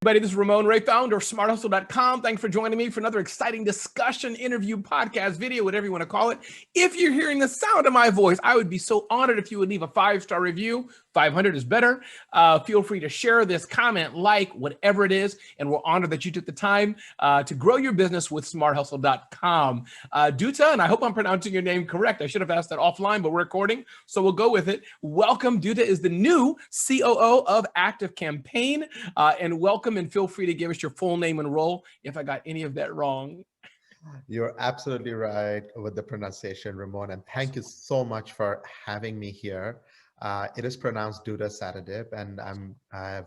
everybody. This is Ramon Ray, founder of SmartHustle.com. Thanks for joining me for another exciting discussion, interview, podcast, video, whatever you want to call it. If you're hearing the sound of my voice, I would be so honored if you would leave a 5-star review. 500 is better. Feel free to share this, comment, like, whatever it is. And we're honored that you took the time to grow your business with SmartHustle.com. Dutta, and I hope I'm pronouncing your name correct. I should have asked that offline, but we're recording, so we'll go with it. Welcome. Dutta is the new COO of Activecampaign. And welcome, and feel free to give us your full name and role if I got any of that wrong. You're absolutely right with the pronunciation, Ramon, and thank you so much for having me here. It is pronounced Dutta Satadip, and I'm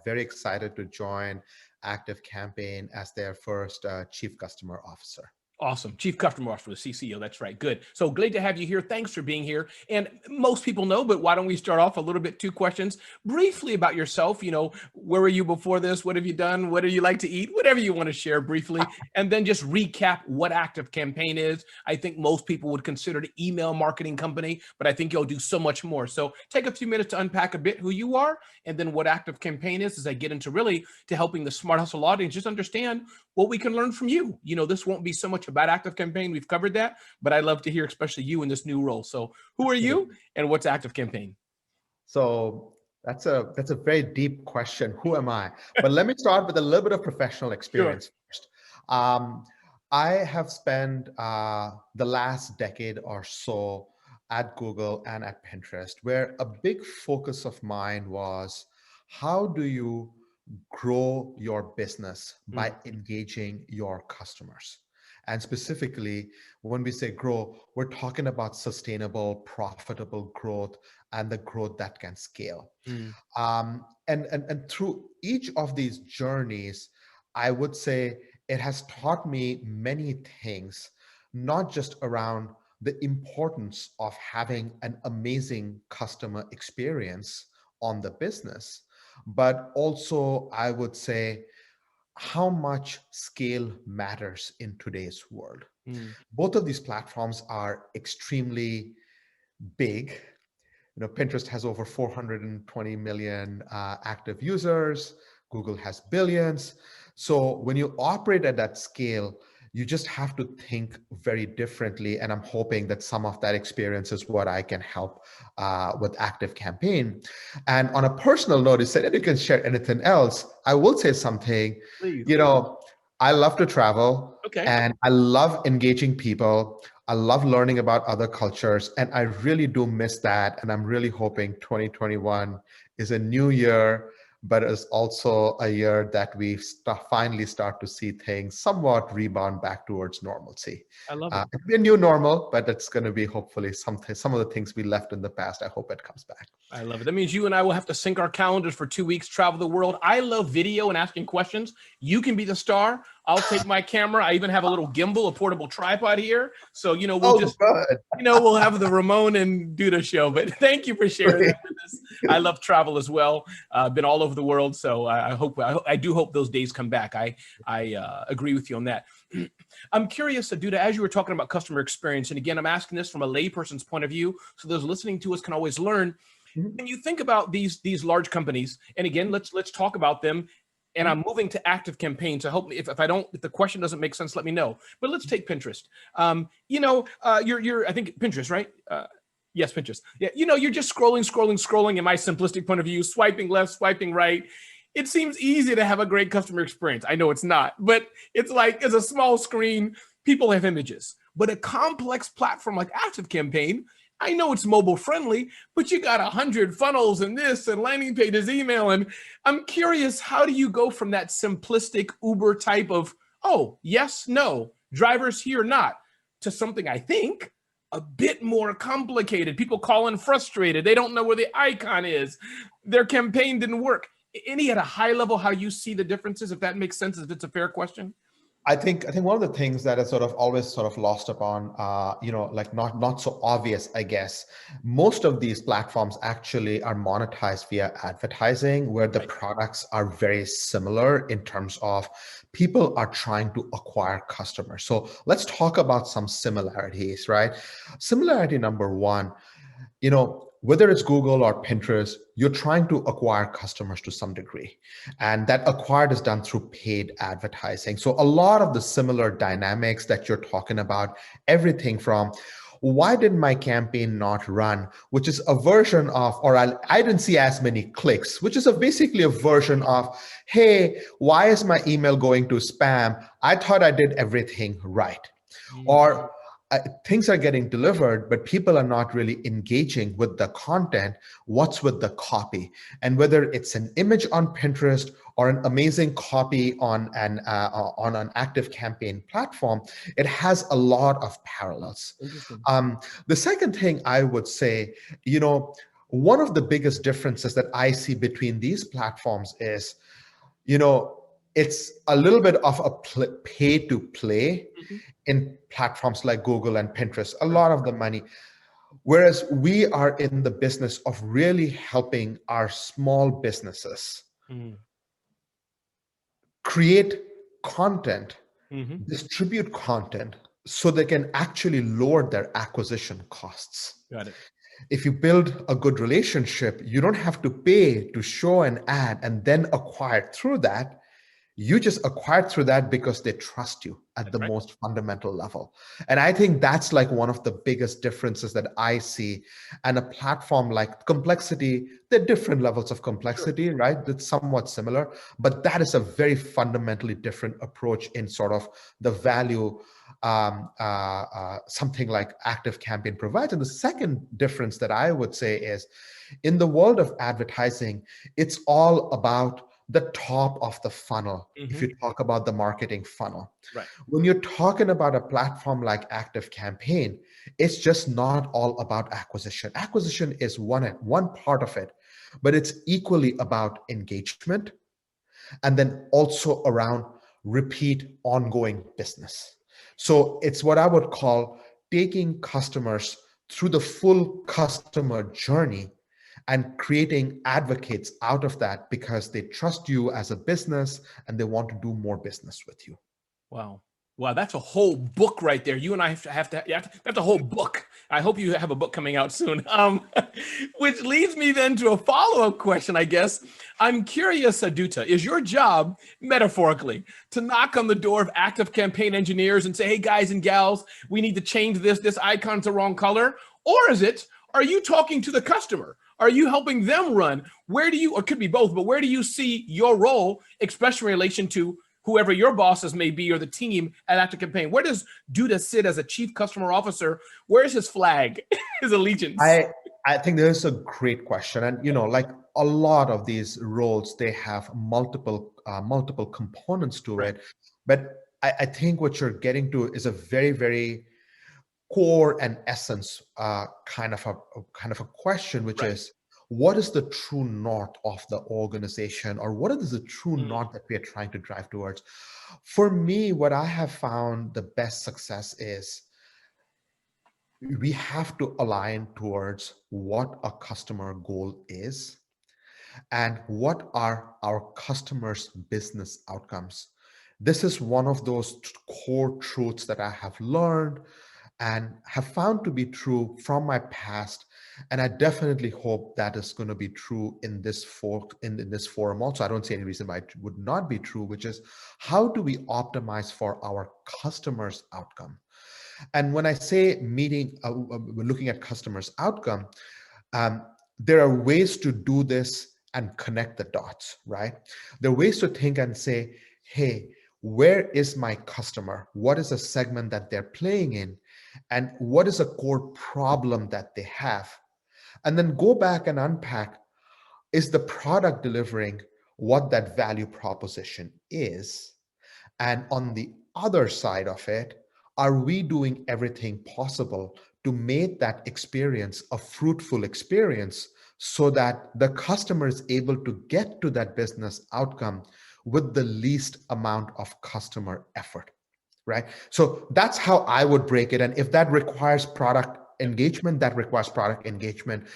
very excited to join Activecampaign as their first Chief Customer Officer. Awesome. Chief Customer Officer, the CCO. That's right. Good. So great to have you here. Thanks for being here. And most people know, but why don't we start off a little bit, 2 questions briefly about yourself. You know, where were you before this? What have you done? What do you like to eat? Whatever you want to share briefly. And then just recap what Activecampaign is. I think most people would consider it an email marketing company, but I think you'll do so much more. So take a few minutes to unpack a bit who you are and then what Activecampaign is as I get into really to helping the Smart Hustle audience just understand what we can learn from you. You know, this won't be so much about Activecampaign. We've covered that, but I'd love to hear, especially you in this new role. So who are you and what's Activecampaign? So that's a very deep question. Who am I? But let me start with a little bit of professional experience first. I have spent the last decade or so at Google and at Pinterest, where a big focus of mine was how do you grow your business by engaging your customers. And specifically, when we say grow, we're talking about sustainable, profitable growth and the growth that can scale. And through each of these journeys, I would say it has taught me many things, not just around the importance of having an amazing customer experience on the business, but also I would say how much scale matters in today's world. Both of these platforms are extremely big. You know, Pinterest has over 420 million active users. Google has billions. So when you operate at that scale, you just have to think very differently. And I'm hoping that some of that experience is what I can help with Activecampaign. And on a personal note, you said that you can share anything else. I will say something. Please. You know, I love to travel and I love engaging people. I love learning about other cultures, and I really do miss that. And I'm really hoping 2021 is a new year, but it's also a year that we finally start to see things somewhat rebound back towards normalcy. I love it. It'll be a new normal, but it's going to be hopefully some of the things we left in the past. I hope it comes back. I love it. That means you and I will have to sync our calendars for 2 weeks, travel the world. I love video and asking questions. You can be the star. I'll take my camera. I even have a little gimbal, a portable tripod here. So, you know, we'll have the Ramon and Dutta show, but thank you for sharing that with us. I love travel as well. I've been all over the world. So I do hope those days come back. I agree with you on that. I'm curious, Dutta, as you were talking about customer experience, and again, I'm asking this from a layperson's point of view, so those listening to us can always learn. When you think about these large companies, and again, let's talk about them. And I'm moving to Activecampaign. So help me if the question doesn't make sense, let me know. But let's take Pinterest. You're I think Pinterest, right? Yes, Pinterest. Yeah, you know, you're just scrolling. In my simplistic point of view, swiping left, swiping right. It seems easy to have a great customer experience. I know it's not, but it's like as a small screen, people have images. But a complex platform like Activecampaign, I know it's mobile friendly, but you got 100 funnels and this and landing pages, email. And I'm curious, how do you go from that simplistic Uber type of, oh, yes, no, drivers here, not, to something I think a bit more complicated? People call in frustrated. They don't know where the icon is. Their campaign didn't work. Any at a high level, how you see the differences, if that makes sense, if it's a fair question? I think one of the things that is sort of always sort of lost upon, like not so obvious, I guess, most of these platforms actually are monetized via advertising, where the products are very similar in terms of people are trying to acquire customers. So let's talk about some similarities, right? Similarity number one, whether it's Google or Pinterest, you're trying to acquire customers to some degree. And that acquired is done through paid advertising. So a lot of the similar dynamics that you're talking about, everything from why did my campaign not run, which is a version of, or I didn't see as many clicks, which is basically a version of, hey, why is my email going to spam? I thought I did everything right. Or things are getting delivered, but people are not really engaging with the content. What's with the copy? And whether it's an image on Pinterest or an amazing copy on an Activecampaign platform, it has a lot of parallels. Interesting. The second thing I would say, one of the biggest differences that I see between these platforms is, it's a little bit of a pay to play in platforms like Google and Pinterest, a lot of the money. Whereas we are in the business of really helping our small businesses create content, distribute content, so they can actually lower their acquisition costs. Got it. If you build a good relationship, you don't have to pay to show an ad and then acquire through that. You just acquired through that because they trust you at the most fundamental level. And I think that's like one of the biggest differences that I see. And a platform like Complexity, there are different levels of complexity, right? That's somewhat similar, but that is a very fundamentally different approach in sort of the value something like Activecampaign provides. And the second difference that I would say is, in the world of advertising, it's all about the top of the funnel. If you talk about the marketing funnel, when you're talking about a platform like Activecampaign, it's just not all about acquisition. Acquisition is one part of it, but it's equally about engagement, and then also around repeat ongoing business. So it's what I would call taking customers through the full customer journey and creating advocates out of that because they trust you as a business and they want to do more business with you. Wow. Wow, that's a whole book right there. You and I that's a whole book. I hope you have a book coming out soon. Which leads me then to a follow-up question, I guess. I'm curious, Dutta, is your job, metaphorically, to knock on the door of Activecampaign engineers and say, hey, guys and gals, we need to change this icon's the wrong color? Or are you talking to the customer? Are you helping them run? Where do you, or it could be both, but where do you see your role, especially in relation to whoever your bosses may be or the team at Activecampaign? Where does Dutta sit as a chief customer officer? Where's his flag, his allegiance? I think there's a great question. And, like a lot of these roles, they have multiple components to it. But I think what you're getting to is a very, very core and essence kind of a question, which is, what is the true north of the organization, or what is the true north that we are trying to drive towards? For me, what I have found the best success is we have to align towards what a customer goal is and what are our customers' business outcomes. This is one of those core truths that I have learned and have found to be true from my past. And I definitely hope that is going to be true in this forum also. I don't see any reason why it would not be true, which is, how do we optimize for our customers' outcome? And when I say we're looking at customers' outcome, there are ways to do this and connect the dots, right? There are ways to think and say, hey, where is my customer? What is a segment that they're playing in? And what is a core problem that they have? And then go back and unpack, is the product delivering what that value proposition is? And on the other side of it, are we doing everything possible to make that experience a fruitful experience so that the customer is able to get to that business outcome with the least amount of customer effort, right? So that's how I would break it. And if that requires product engagement, that requires product engagement.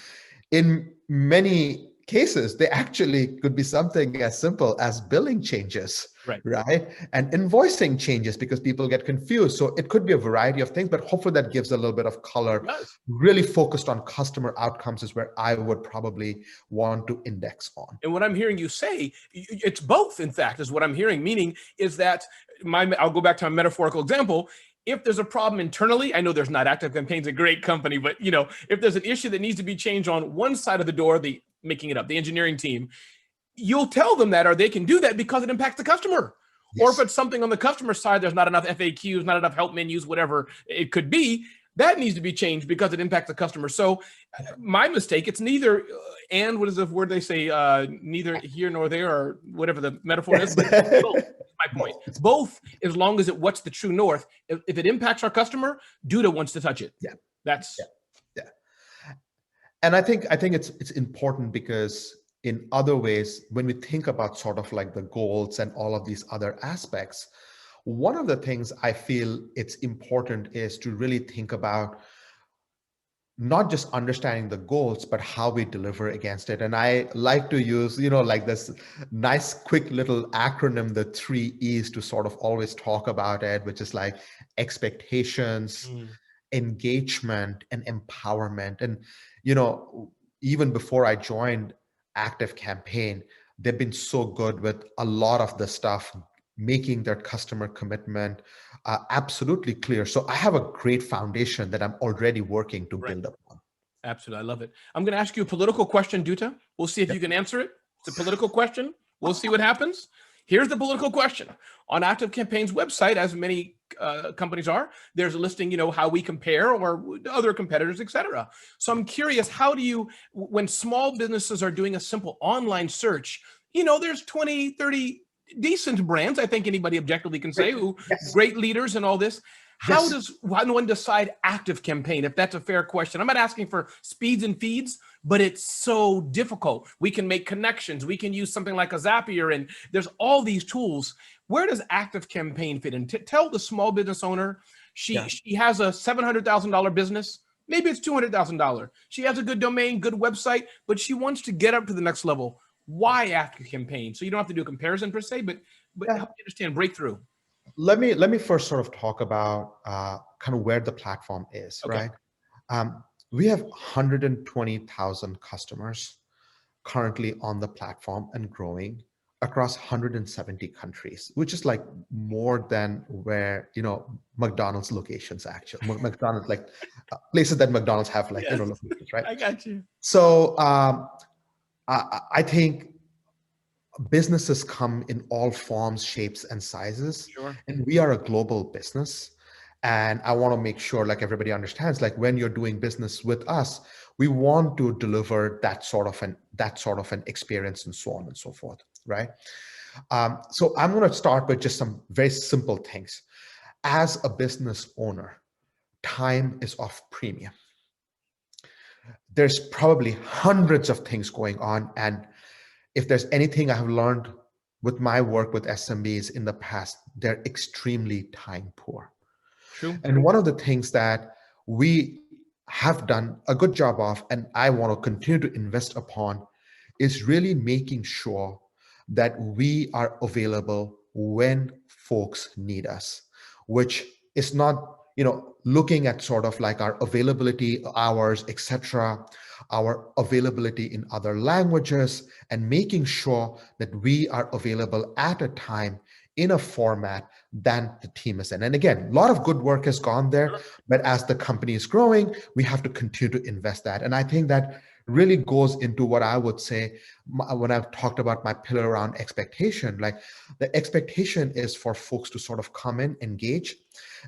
In many cases, they actually could be something as simple as billing changes, Right. right? And invoicing changes because people get confused. So it could be a variety of things, but hopefully that gives a little bit of color. Yes. Really focused on customer outcomes is where I would probably want to index on. And what I'm hearing you say, it's both, in fact, is what I'm hearing, meaning is that I'll go back to my metaphorical example. If there's a problem internally, I know there's not. Activecampaign's a great company, but if there's an issue that needs to be changed on one side of the door, making it up, the engineering team, you'll tell them that, or they can do that because it impacts the customer. Yes. Or if it's something on the customer side, there's not enough FAQs, not enough help menus, whatever it could be, that needs to be changed because it impacts the customer. So my mistake, it's neither, and what is the word they say, neither here nor there, or whatever the metaphor is, but both. My point. Both, as long as what's the true north. If it impacts our customer, Dutta wants to touch it. Yeah. That's And I think it's important because in other ways, when we think about sort of like the goals and all of these other aspects, one of the things I feel it's important is to really think about not just understanding the goals, but how we deliver against it. And I like to use, like this nice, quick little acronym, the 3 E's, to sort of always talk about it, which is like expectations, engagement, and empowerment. And, even before I joined Activecampaign, they've been so good with a lot of the stuff, making their customer commitment absolutely clear. So I have a great foundation that I'm already working to build upon. Absolutely. I love it. I'm going to ask you a political question, Dutta. We'll see if you can answer it. It's a political question. We'll see what happens. Here's the political question. On Activecampaign's website, as many companies are, there's a listing, how we compare or other competitors, et cetera. So I'm curious, how do you, when small businesses are doing a simple online search, there's 20, 30 decent brands, I think anybody objectively can say, who great leaders and all this. How does one decide Activecampaign, if that's a fair question? I'm not asking for speeds and feeds, but it's so difficult. We can make connections. We can use something like a Zapier, and there's all these tools. Where does Activecampaign fit in? Tell the small business owner, she has a $700,000 business. Maybe it's $200,000. She has a good domain, good website, but she wants to get up to the next level. Why Activecampaign? So you don't have to do a comparison per se, but help you understand breakthrough. Let me first sort of talk about kind of where the platform is, right? We have 120,000 customers currently on the platform and growing across 170 countries, which is like more than where, McDonald's locations actually, McDonald's, like places that McDonald's have, like, locations, right? I got you. So I think businesses come in all forms, shapes, and sizes. Sure. And we are a global business. And I want to make sure, like, everybody understands, like, when you're doing business with us, we want to deliver that sort of an experience and so on and so forth, right? So I'm going to start with just some very simple things. As a business owner, time is of premium. There's probably hundreds of things going on, and if there's anything I have learned with my work with SMBs in the past, they're extremely time poor. True. And one of the things that we have done a good job of, and I want to continue to invest upon, is really making sure that we are available when folks need us, which is not, looking at sort of like our availability hours, etc., our availability in other languages, and making sure that we are available at a time in a format that the team is in. And again, a lot of good work has gone there, but as the company is growing, we have to continue to invest that. And I think that really goes into what I would say when I've talked about my pillar around expectation. Like, the expectation is for folks to sort of come in, engage,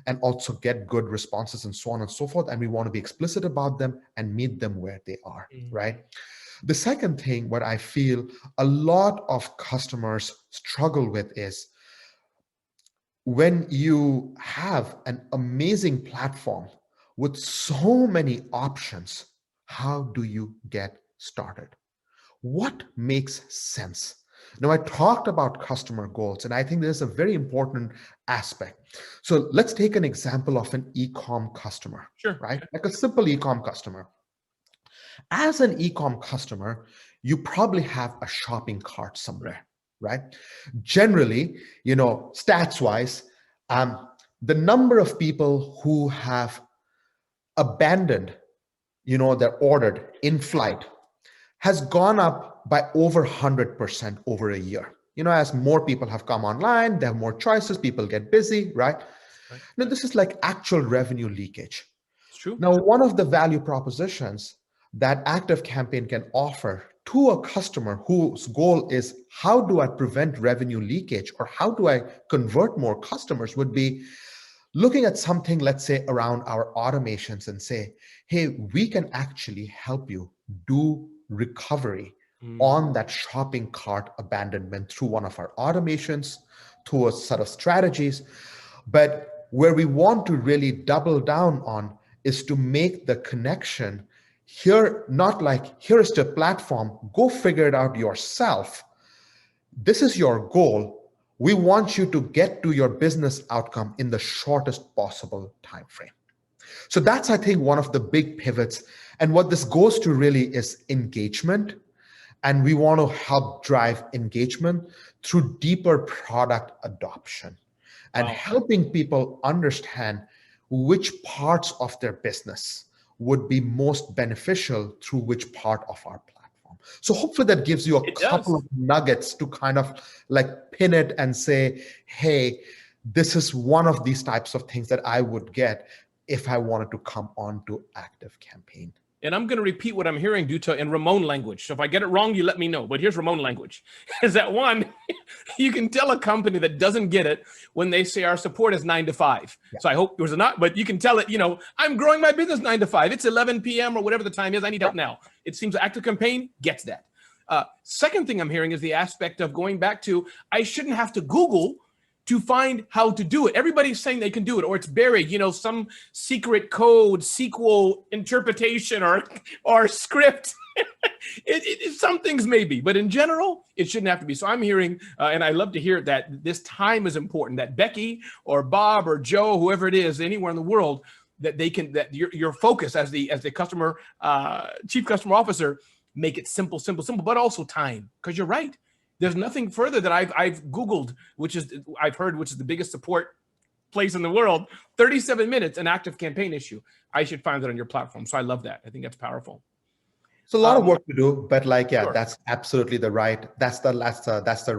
and also get good responses and so on and so forth. And we want to be explicit about them and meet them where they are, right? The second thing, what I feel a lot of customers struggle with is, when you have an amazing platform with so many options, how do you get started? What makes sense? Now, I talked about customer goals, and I think there's a very important aspect. So let's take an example of an e-com customer, right? Like a simple e-com customer. As an e-com customer, you probably have a shopping cart somewhere, right? Generally, stats wise, the number of people who have abandoned, their ordered in flight has gone up by over 100% over a year. As more people have come online, they have more choices, people get busy, right? Now, this is like actual revenue leakage. It's true. Now, one of the value propositions that Activecampaign can offer to a customer whose goal is, how do I prevent revenue leakage, or how do I convert more customers, would be looking at something, let's say, around our automations and say, hey, we can actually help you do recovery on that shopping cart abandonment through one of our automations, through a set of strategies. But where we want to really double down on is to make the connection here, not like, here is the platform, go figure it out yourself. This is your goal. We want you to get to your business outcome in the shortest possible time frame. So that's, I think, one of the big pivots. And what this goes to really is engagement. And we want to help drive engagement through deeper product adoption and helping people understand which parts of their business would be most beneficial through which part of our platform. So hopefully that gives you a couple of nuggets to kind of like pin it and say, hey, this is one of these types of things that I would get if I wanted to come on to Activecampaign. And I'm going to repeat what I'm hearing, Dutta, in Ramon language. So if I get it wrong, you let me know. But here's Ramon language. Is that one, you can tell a company that doesn't get it when they say our support is 9 to 5. Yeah. So I hope it was not, but you can tell it, I'm growing my business 9 to 5. It's 11 p.m. or whatever the time is. I need help now. It seems Activecampaign gets that. Second thing I'm hearing is the aspect of going back to, I shouldn't have to Google to find how to do it. Everybody's saying they can do it, or it's buried, some secret code, SQL interpretation, or script. Some things maybe, but in general, it shouldn't have to be. So I'm hearing, and I love to hear that this time is important, that Becky or Bob or Joe, whoever it is, anywhere in the world, that they can, that your focus as the customer, chief customer officer, make it simple, but also time, because you're right. There's nothing further that I've Googled, I've heard, which is the biggest support place in the world. 37 minutes, an Activecampaign issue. I should find that on your platform. So I love that. I think that's powerful. It's a lot of work to do, but that's absolutely the right. That's the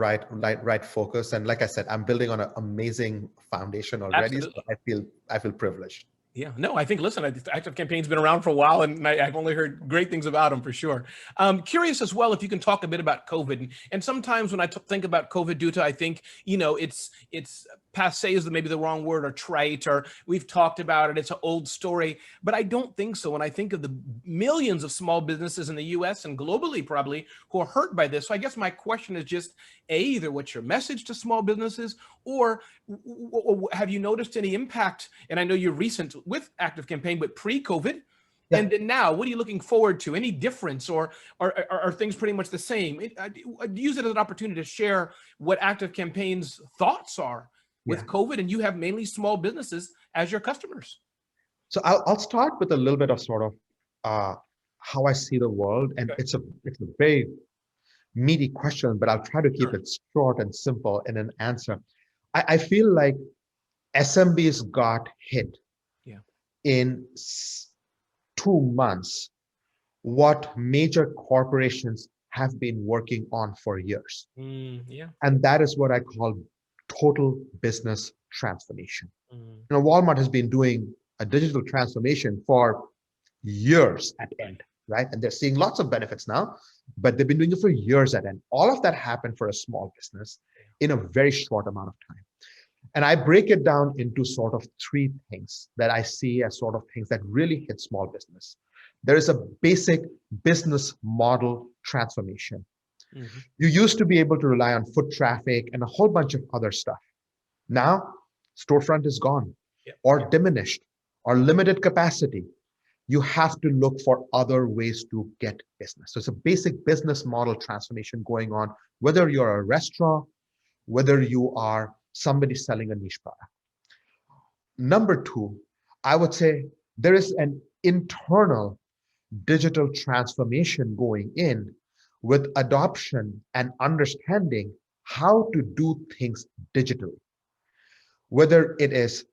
right focus. And like I said, I'm building on an amazing foundation already. Absolutely. So I feel privileged. Yeah, no, I think, listen, Activecampaign's been around for a while, and I've only heard great things about them for sure. Curious as well if you can talk a bit about COVID. And sometimes when I think about COVID, Dutta, I think, it's passé is maybe the wrong word, or trite, or we've talked about it, it's an old story. But I don't think so when I think of the millions of small businesses in the US and globally probably who are hurt by this. So I guess my question is just, either what's your message to small businesses, or have you noticed any impact? And I know you're recent with Activecampaign, but pre-COVID, and then now, what are you looking forward to? Any difference, or are things pretty much the same? Use it as an opportunity to share what Activecampaign's thoughts are with COVID, and you have mainly small businesses as your customers. So I'll start with a little bit of sort of how I see the world, and it's a very meaty question, but I'll try to keep it short and simple in an answer. I feel like SMBs got hit in 2 months what major corporations have been working on for years. And that is what I call total business transformation. Walmart has been doing a digital transformation for years at end, right? And they're seeing lots of benefits now, but they've been doing it for years at end. All of that happened for a small business in a very short amount of time. And I break it down into sort of 3 things that I see as sort of things that really hit small business. There is a basic business model transformation. You used to be able to rely on foot traffic and a whole bunch of other stuff. Now, storefront is gone or diminished or limited capacity. You have to look for other ways to get business. So it's a basic business model transformation going on, whether you're a restaurant, whether you are somebody selling a niche product. Number 2, I would say there is an internal digital transformation going in, with adoption and understanding how to do things digitally, whether it is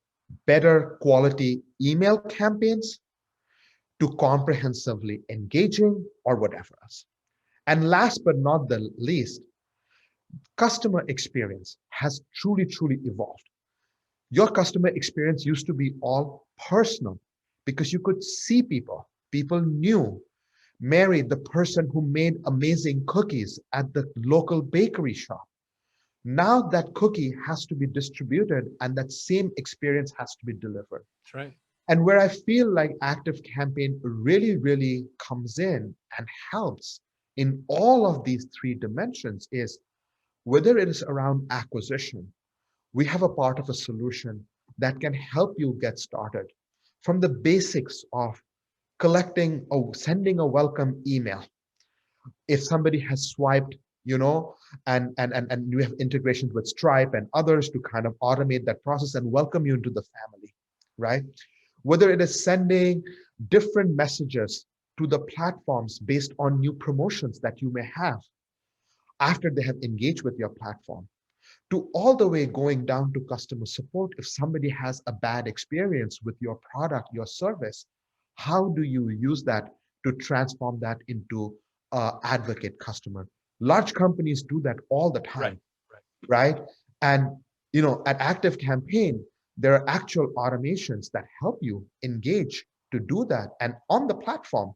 better quality email campaigns to comprehensively engaging or whatever else. And last but not the least, customer experience has truly, truly evolved. Your customer experience used to be all personal because you could see people. People knew Mary, the person who made amazing cookies at the local bakery shop. Now that cookie has to be distributed and that same experience has to be delivered. That's right. And where I feel like Activecampaign really, really comes in and helps in all of these three dimensions is whether it is around acquisition, we have a part of a solution that can help you get started from the basics of collecting or sending a welcome email. If somebody has swiped, and you have integrations with Stripe and others to kind of automate that process and welcome you into the family, right? Whether it is sending different messages to the platforms based on new promotions that you may have after they have engaged with your platform, to all the way going down to customer support. If somebody has a bad experience with your product, your service, how do you use that to transform that into advocate customer? Large companies do that all the time, right? And at Activecampaign, there are actual automations that help you engage to do that. And on the platform,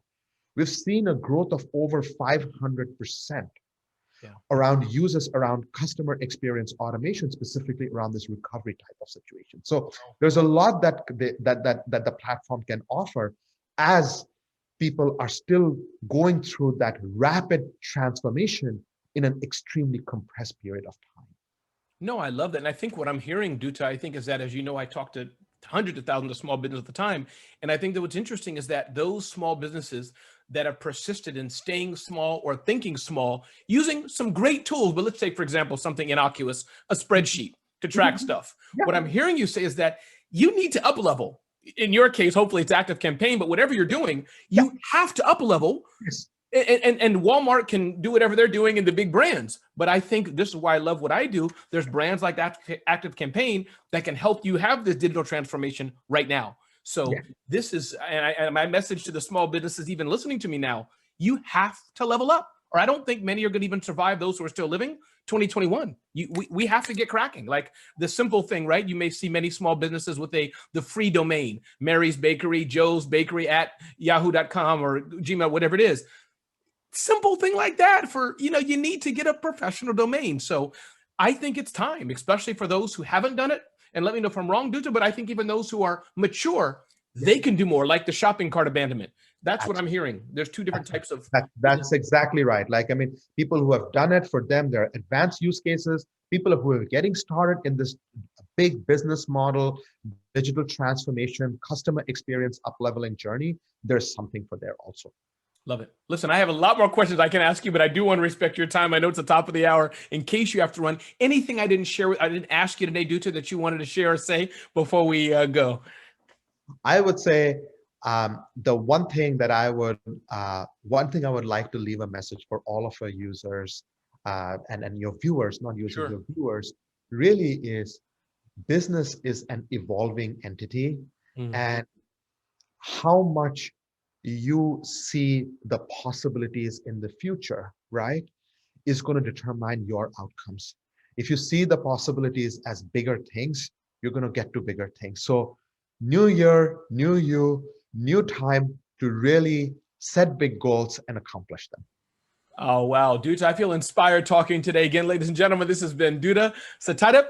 we've seen a growth of over 500% around users, around customer experience automation, specifically around this recovery type of situation. So there's a lot that the platform can offer as people are still going through that rapid transformation in an extremely compressed period of time. No, I love that. And I think what I'm hearing, Dutta, I think is that, as you know, I talk to hundreds of thousands of small businesses at the time. And I think that what's interesting is that those small businesses that have persisted in staying small or thinking small, using some great tools, but let's take, for example, something innocuous, a spreadsheet to track stuff. Yeah. What I'm hearing you say is that you need to up level. In your case, hopefully it's Activecampaign, but whatever you're doing, you have to up level. Yes. And Walmart can do whatever they're doing in the big brands. But I think this is why I love what I do. There's brands like Activecampaign that can help you have this digital transformation right now. So this is, and my message to the small businesses even listening to me now, you have to level up, or I don't think many are going to even survive, those who are still living 2021. We have to get cracking. Like the simple thing, right? You may see many small businesses with the free domain, Mary's Bakery, Joe's Bakery at yahoo.com or Gmail, whatever it is. Simple thing like that for, you need to get a professional domain. So I think it's time, especially for those who haven't done it. And let me know if I'm wrong, Dutta, but I think even those who are mature, they can do more, like the shopping cart abandonment. That's what I'm hearing. There's two different types of. That's exactly right. Like, I mean, people who have done it, for them, there are advanced use cases. People who are getting started in this big business model, digital transformation, customer experience, up-leveling journey, there's something for there also. Love it. Listen, I have a lot more questions I can ask you, but I do want to respect your time. I know it's the top of the hour. In case you have to run, anything I didn't ask you today, Dutta, that you wanted to share or say before we go? I would say the one thing I would like to leave a message for all of our users and your viewers, not users, your viewers, really is business is an evolving entity, and how much you see the possibilities in the future, right, is going to determine your outcomes. If you see the possibilities as bigger things, you're going to get to bigger things. So new year, new you, new time to really set big goals and accomplish them. Oh, wow. Dutta, I feel inspired talking today. Again, ladies and gentlemen, this has been Dutta Satadip,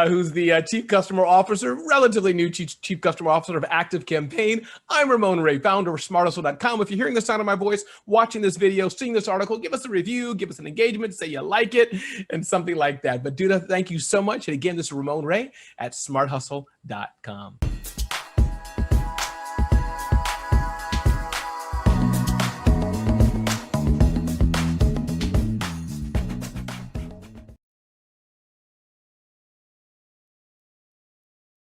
who's the Chief Customer Officer, relatively new Chief Customer Officer of Activecampaign. I'm Ramon Ray, founder of smarthustle.com. If you're hearing the sound of my voice, watching this video, seeing this article, give us a review, give us an engagement, say you like it, and something like that. But Dutta, thank you so much. And again, this is Ramon Ray at smarthustle.com.